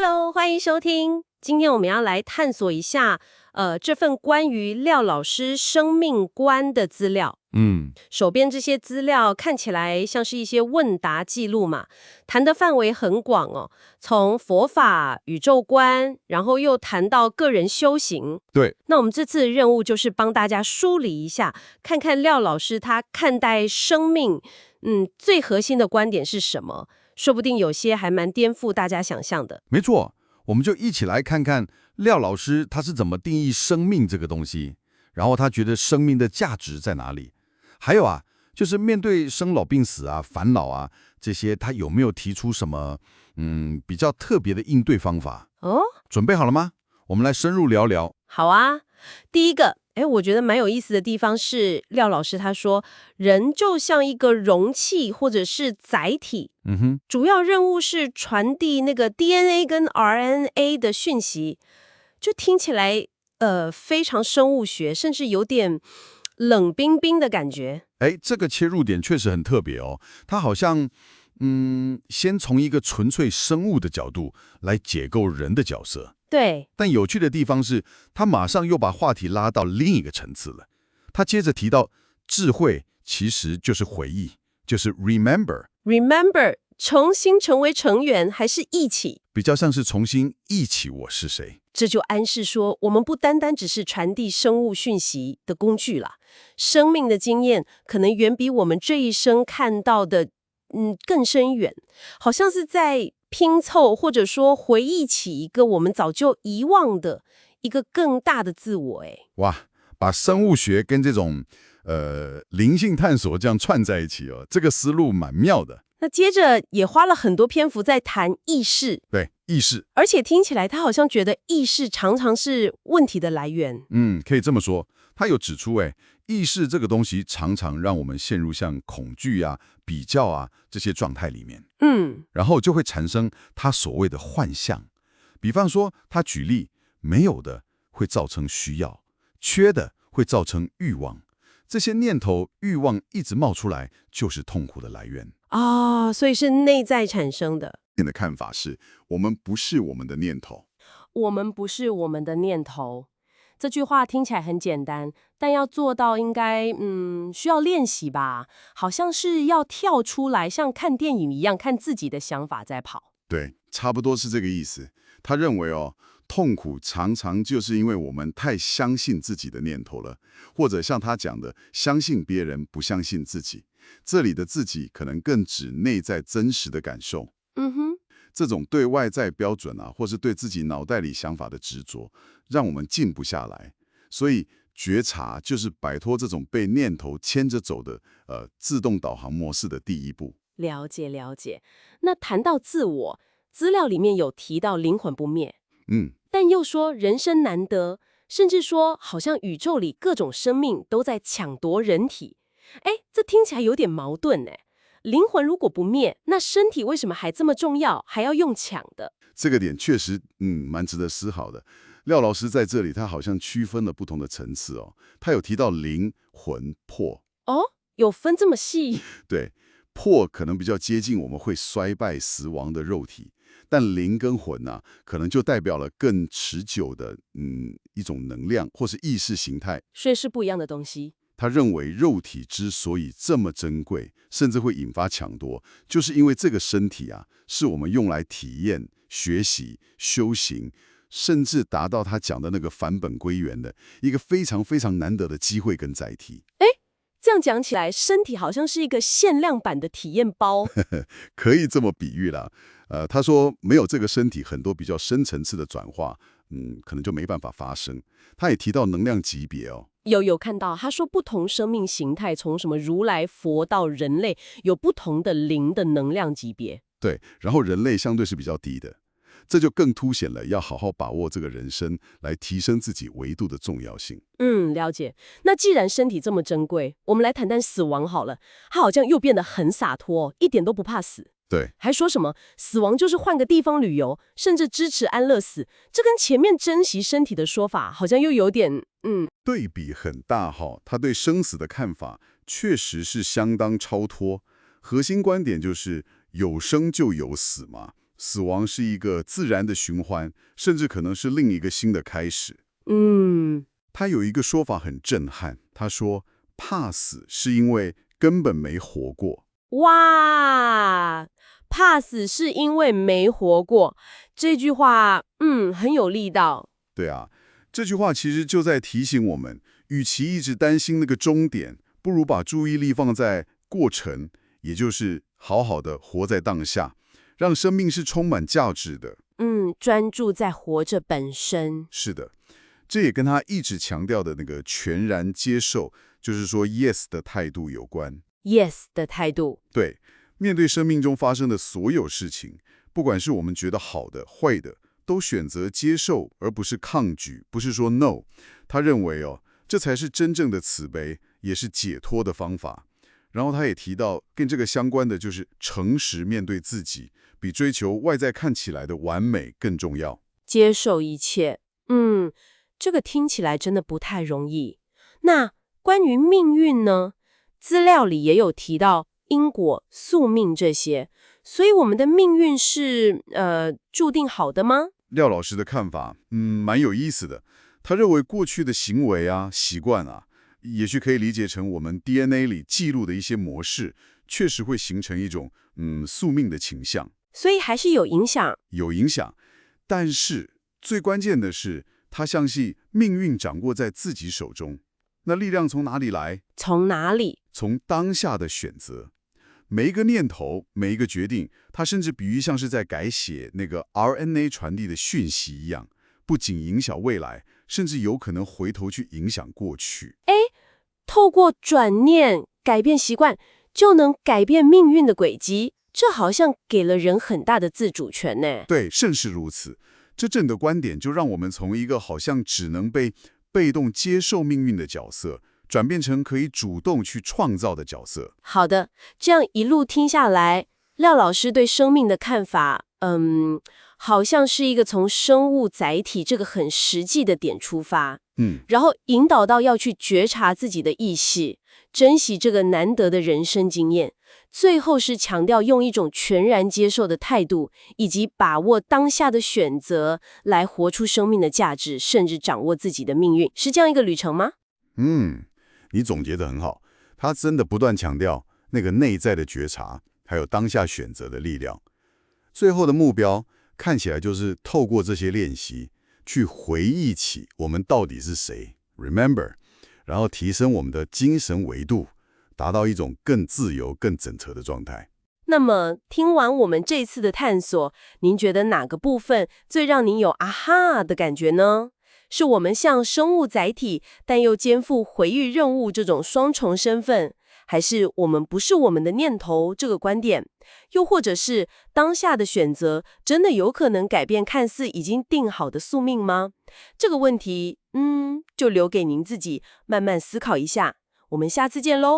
Hello，欢迎收听。今天我们要来探索一下，这份关于廖老师生命观的资料。手边这些资料看起来像是一些问答记录嘛，谈的范围很广哦，从佛法、宇宙观，然后又谈到个人修行。对，那我们这次的任务就是帮大家梳理一下，看看廖老师他看待生命，最核心的观点是什么？说不定有些还蛮颠覆大家想象的。没错，我们就一起来看看廖老师他是怎么定义生命这个东西，然后他觉得生命的价值在哪里。还有啊，就是面对生老病死啊、烦恼啊这些，他有没有提出什么比较特别的应对方法？哦，准备好了吗？我们来深入聊聊。好啊。第一个，我觉得蛮有意思的地方是，廖老师他说，人就像一个容器或者是载体，主要任务是传递那个 DNA 跟 RNA 的讯息，就听起来非常生物学，甚至有点冷冰冰的感觉。这个切入点确实很特别哦，他好像先从一个纯粹生物的角度来解构人的角色。对，但有趣的地方是，他马上又把话题拉到另一个层次了。他接着提到，智慧其实就是回忆，就是 remember， 重新成为成员，还是一起？比较像是重新忆起我是谁。这就暗示说，我们不单单只是传递生物讯息的工具了，生命的经验可能远比我们这一生看到的，更深远，好像是在拼凑或者说回忆起一个我们早就遗忘的一个更大的自我。哇，把生物学跟这种灵性探索这样串在一起哦，这个思路蛮妙的。那接着也花了很多篇幅在谈意识，对，意识，而且听起来他好像觉得意识常常是问题的来源。可以这么说。他有指出，意识这个东西常常让我们陷入像恐惧啊、比较啊这些状态里面，然后就会产生他所谓的幻象。比方说，他举例，没有的会造成需要，缺的会造成欲望，这些念头、欲望一直冒出来，就是痛苦的来源。所以是内在产生的。你的看法是，我们不是我们的念头。我们不是我们的念头。这句话听起来很简单，但要做到应该需要练习吧？好像是要跳出来，像看电影一样，看自己的想法在跑。对，差不多是这个意思。他认为痛苦常常就是因为我们太相信自己的念头了，或者像他讲的，相信别人，不相信自己。这里的自己可能更指内在真实的感受。这种对外在标准啊，或是对自己脑袋里想法的执着，让我们静不下来。所以觉察就是摆脱这种被念头牵着走的自动导航模式的第一步。了解了解。那谈到自我，资料里面有提到灵魂不灭，但又说人生难得，甚至说好像宇宙里各种生命都在抢夺人体。这听起来有点矛盾呢。灵魂如果不灭，那身体为什么还这么重要，还要用抢的？这个点确实蛮值得思考的。廖老师在这里他好像区分了不同的层次哦。他有提到灵魂魄。有分这么细？对，魄可能比较接近我们会衰败死亡的肉体，但灵跟魂啊，可能就代表了更持久的一种能量或是意识形态，所以是不一样的东西。他认为肉体之所以这么珍贵，甚至会引发抢夺，就是因为这个身体啊，是我们用来体验、学习、修行，甚至达到他讲的那个返本归元的一个非常非常难得的机会跟载体。这样讲起来，身体好像是一个限量版的体验包。可以这么比喻啦。他说没有这个身体，很多比较深层次的转化，可能就没办法发生。他也提到能量级别哦。有看到，他说不同生命形态，从什么如来佛到人类，有不同的灵的能量级别。对，然后人类相对是比较低的，这就更凸显了要好好把握这个人生，来提升自己维度的重要性。了解。那既然身体这么珍贵，我们来谈谈死亡好了。他好像又变得很洒脱，一点都不怕死。对，还说什么死亡就是换个地方旅游，甚至支持安乐死。这跟前面珍惜身体的说法好像又有点对比很大哈。他对生死的看法确实是相当超脱。核心观点就是有生就有死嘛，死亡是一个自然的循环，甚至可能是另一个新的开始。他有一个说法很震撼，他说怕死是因为根本没活过。哇，怕死是因为没活过，这句话很有力道。对啊，这句话其实就在提醒我们，与其一直担心那个终点，不如把注意力放在过程，也就是好好的活在当下，让生命是充满价值的。专注在活着本身。是的，这也跟他一直强调的那个全然接受，就是说 yes 的态度有关。yes 的态度。对，面对生命中发生的所有事情，不管是我们觉得好的、坏的，都选择接受，而不是抗拒，不是说 no。他认为这才是真正的慈悲，也是解脱的方法。然后他也提到，跟这个相关的就是诚实面对自己，比追求外在看起来的完美更重要。接受一切，这个听起来真的不太容易。那关于命运呢？资料里也有提到因果、宿命这些，所以我们的命运是注定好的吗？廖老师的看法，蛮有意思的。他认为过去的行为啊、习惯啊，也许可以理解成我们 DNA 里记录的一些模式，确实会形成一种宿命的倾向。所以还是有影响。有影响，但是最关键的是，他相信命运掌握在自己手中。那力量从哪里来？从哪里？从当下的选择。每一个念头，每一个决定，它甚至比喻像是在改写那个 RNA 传递的讯息一样，不仅影响未来，甚至有可能回头去影响过去。透过转念改变习惯，就能改变命运的轨迹，这好像给了人很大的自主权呢。对，甚是如此。这整个观点就让我们从一个好像只能被动接受命运的角色，转变成可以主动去创造的角色。好的，这样一路听下来，廖老师对生命的看法，好像是一个从生物载体这个很实际的点出发，然后引导到要去觉察自己的意识，珍惜这个难得的人生经验，最后是强调用一种全然接受的态度，以及把握当下的选择，来活出生命的价值，甚至掌握自己的命运，是这样一个旅程吗？你总结得很好，他真的不断强调那个内在的觉察，还有当下选择的力量。最后的目标看起来就是透过这些练习，去回忆起我们到底是谁 ，remember， 然后提升我们的精神维度，达到一种更自由、更整彻的状态。那么，听完我们这次的探索，您觉得哪个部分最让您有啊哈的感觉呢？是我们像生物载体，但又肩负回忆任务这种双重身份，还是我们不是我们的念头这个观点？又或者是当下的选择真的有可能改变看似已经定好的宿命吗？这个问题，就留给您自己慢慢思考一下。我们下次见喽。